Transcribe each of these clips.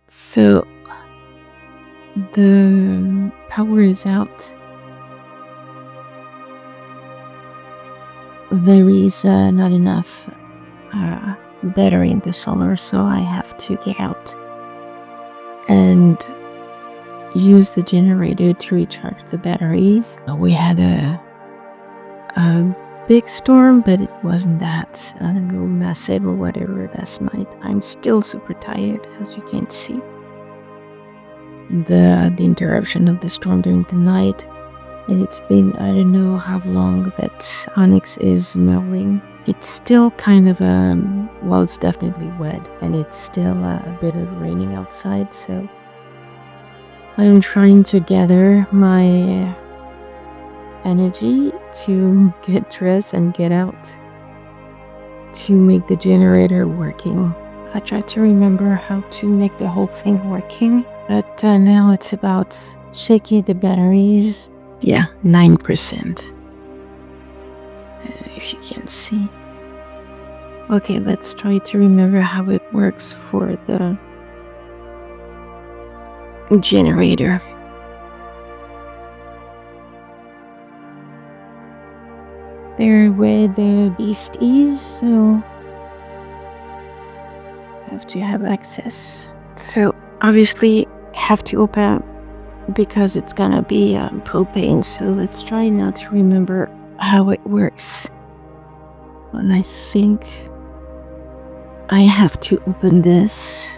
So the power is out. There is not enough battery in the solar, so I have to get out and use the generator to recharge the batteries. We had a big storm, but it wasn't that, I don't know, massive or whatever last night. I'm still super tired, as you can see. The interruption of the storm during the night, and it's been, I don't know how long that onyx is melting. It's still kind of well, it's definitely wet, and it's still a bit of raining outside, so I'm trying to gather my energy to get dressed and get out to make the generator working. I try to remember how to make the whole thing working, but now it's about shaking the batteries. Yeah, 9%. If you can see. Okay, let's try to remember how it works for the generator. There where the beast is, so I have to have access. So obviously have to open because it's gonna be propane, so let's try now to remember how it works. And I think I have to open this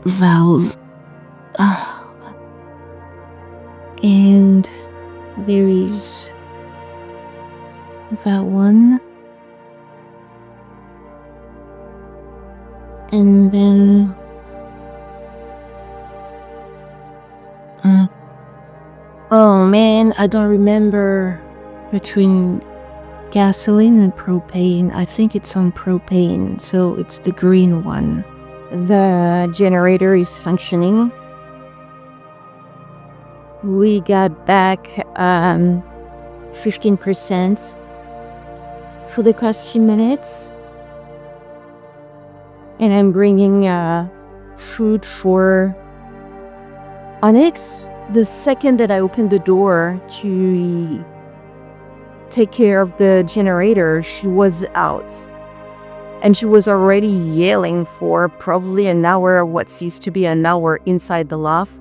valve, and there is that one, and then oh man, I don't remember between gasoline and propane. I think it's on propane, so it's the green one. The generator is functioning. We got back 15% for the past few minutes, and I'm bringing food for Onyx. The second that I opened the door to take care of the generator, she was out, and she was already yelling for probably an hour, what seems to be an hour, inside the loft.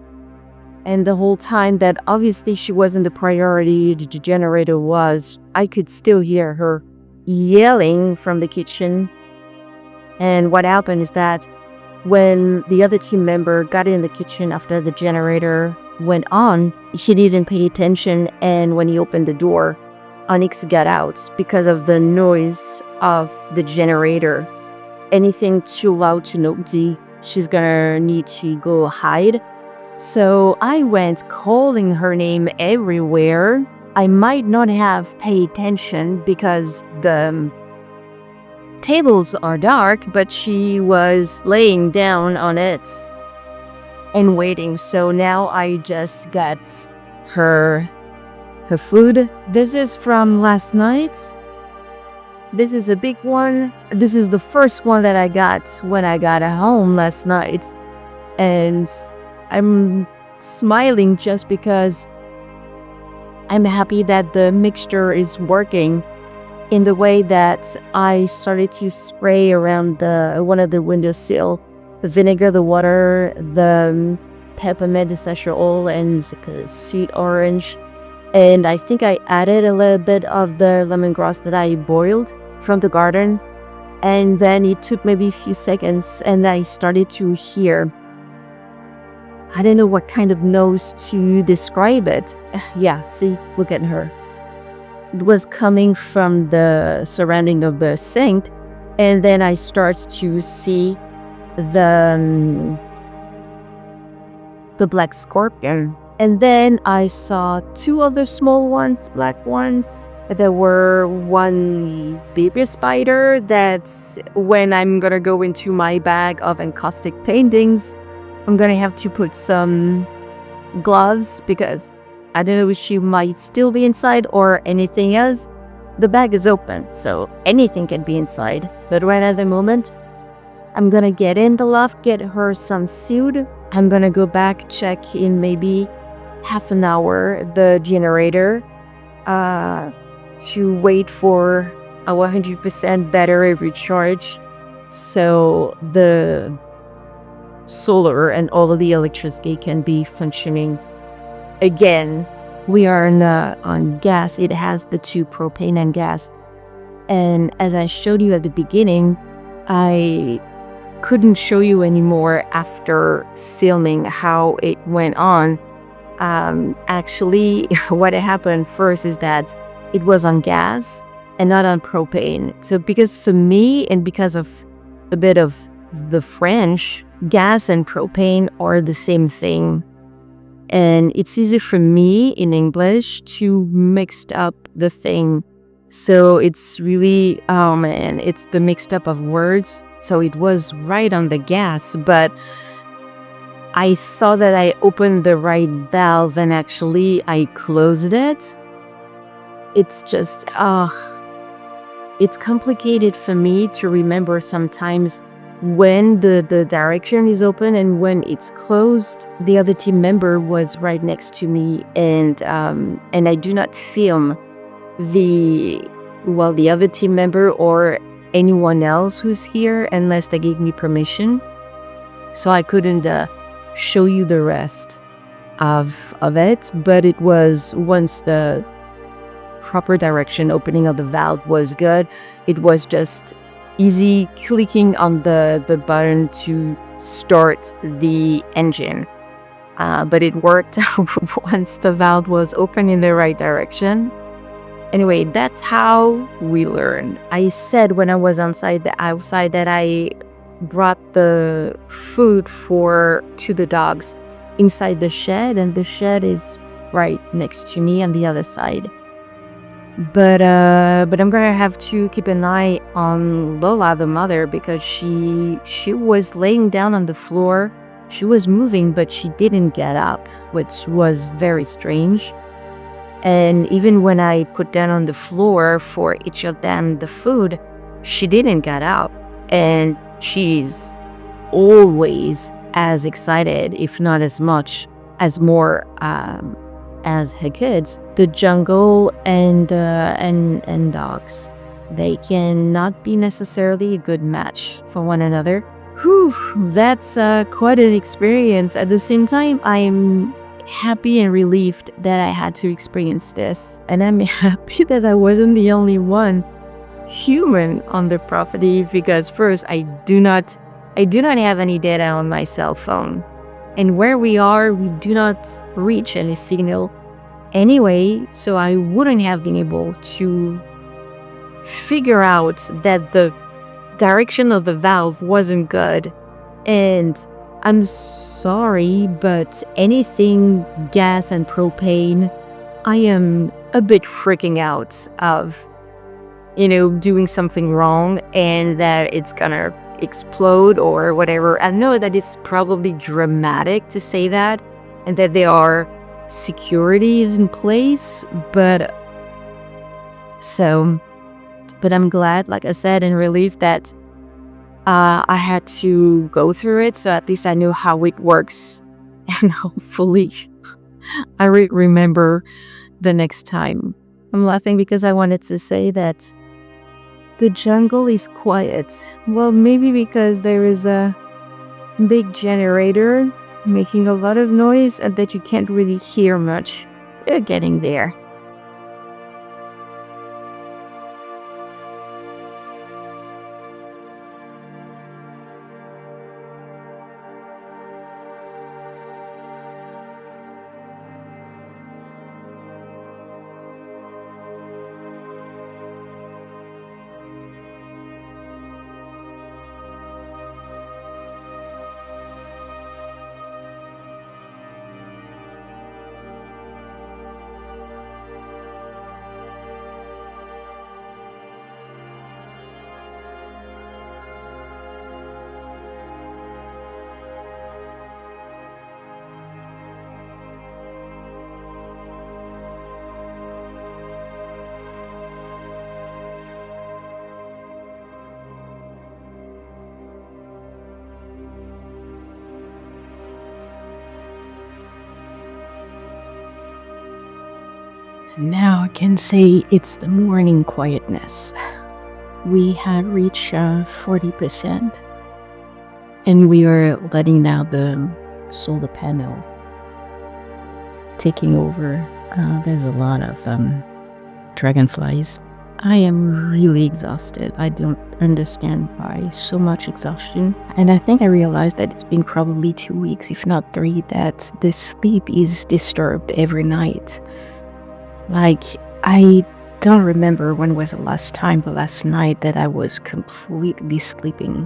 And the whole time that obviously she wasn't the priority, the generator was, I could still hear her yelling from the kitchen. And what happened is that when the other team member got in the kitchen after the generator went on, she didn't pay attention, and when he opened the door, Onyx got out because of the noise of the generator. Anything too loud to Nobody, she's gonna need to go hide. So I went calling her name everywhere. I might not have paid attention because the tables are dark, but she was laying down on it and waiting. So now I just got her food. This is from last night. This is a big one. This is the first one that I got when I got home last night. And I'm smiling just because I'm happy that the mixture is working in the way that I started to spray around one of the windowsill, the vinegar, the water, the peppermint essential oil, and sweet orange. And I think I added a little bit of the lemongrass that I boiled from the garden. And then it took maybe a few seconds, and I started to hear, I don't know what kind of nose to describe it. Yeah, see, look at her. It was coming from the surrounding of the sink, and then I start to see the black scorpion. And then I saw two other small ones, black ones. There were one baby spider that's when I'm gonna go into my bag of encaustic paintings, I'm gonna have to put some gloves because I don't know if she might still be inside or anything else. The bag is open, so anything can be inside. But right at the moment, I'm gonna get in the loft, get her some food. I'm gonna go back, check in maybe half an hour the generator to wait for a 100% battery recharge, so the solar and all of the electricity can be functioning again. We are on gas. It has the two, propane and gas. And as I showed you at the beginning, I couldn't show you anymore after filming how it went on. Actually, what happened first is that it was on gas and not on propane. So because for me, and because of a bit of the French, gas and propane are the same thing. And it's easy for me in English to mix up the thing. So it's really, oh man, it's the mixed up of words. So it was right on the gas, but I saw that I opened the right valve and actually I closed it. It's just, it's complicated for me to remember sometimes when the direction is open and when it's closed. The other team member was right next to me, and I do not film the other team member or anyone else who's here unless they gave me permission. So I couldn't show you the rest of it, but it was, once the proper direction opening of the valve was good, it was just easy clicking on the button to start the engine. But it worked once the valve was open in the right direction. Anyway, that's how we learned. I said when I was outside that I brought the food to the dogs inside the shed, and the shed is right next to me on the other side. But I'm gonna have to keep an eye on Lola, the mother, because she was laying down on the floor. She was moving, but she didn't get up, which was very strange. And even when I put down on the floor for each of them the food, she didn't get up. And she's always as excited, if not as much, as more as her kids. The jungle and dogs, they cannot be necessarily a good match for one another. Whew, that's quite an experience. At the same time, I'm happy and relieved that I had to experience this, and I'm happy that I wasn't the only one human on the property, because first, I do not have any data on my cell phone, and where we are, we do not reach any signal anyway, so I wouldn't have been able to figure out that the direction of the valve wasn't good. And I'm sorry, but anything gas and propane, I am a bit freaking out of, doing something wrong and that it's gonna explode or whatever. I know that it's probably dramatic to say that, and that there are securities in place, but I'm glad, like I said, and relieved that I had to go through it, so at least I know how it works, and hopefully I remember the next time. I'm laughing because I wanted to say that the jungle is quiet. Well, maybe because there is a big generator making a lot of noise and that you can't really hear much. You're getting there. Now I can say it's the morning quietness. We have reached 40%, and we are letting down the solar panel, taking over. There's a lot of dragonflies. I am really exhausted. I don't understand why so much exhaustion. And I think I realized that it's been probably 2 weeks, if not 3, that the sleep is disturbed every night. Like, I don't remember when was the last night that I was completely sleeping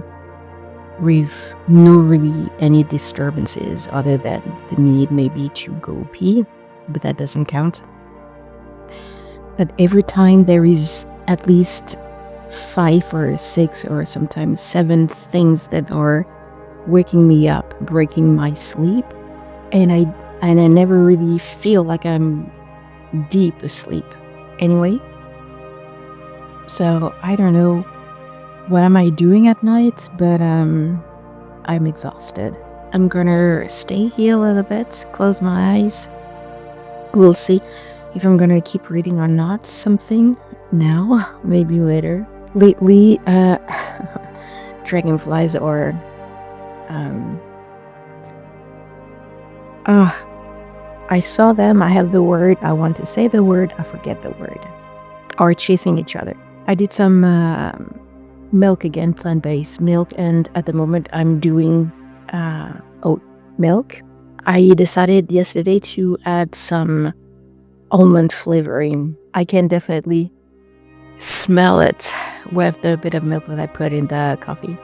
with no really any disturbances other than the need maybe to go pee, but that doesn't count. That every time there is at least 5 or 6 or sometimes 7 things that are waking me up, breaking my sleep, and I never really feel like I'm deep asleep anyway. So I don't know what am I doing at night, but I'm exhausted. I'm gonna stay here a little bit, close my eyes. We'll see if I'm gonna keep reading or not. Something now, maybe later. Lately, dragonflies or I saw them, I have the word, I want to say the word, I forget the word. Are chasing each other. I did some milk again, plant-based milk, and at the moment I'm doing oat milk. I decided yesterday to add some almond flavoring. I can definitely smell it with the bit of milk that I put in the coffee.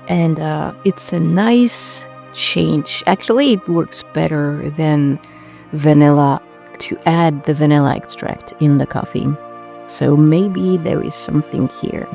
And it's a nice change. Actually, it works better than vanilla, to add the vanilla extract in the coffee. So maybe there is something here.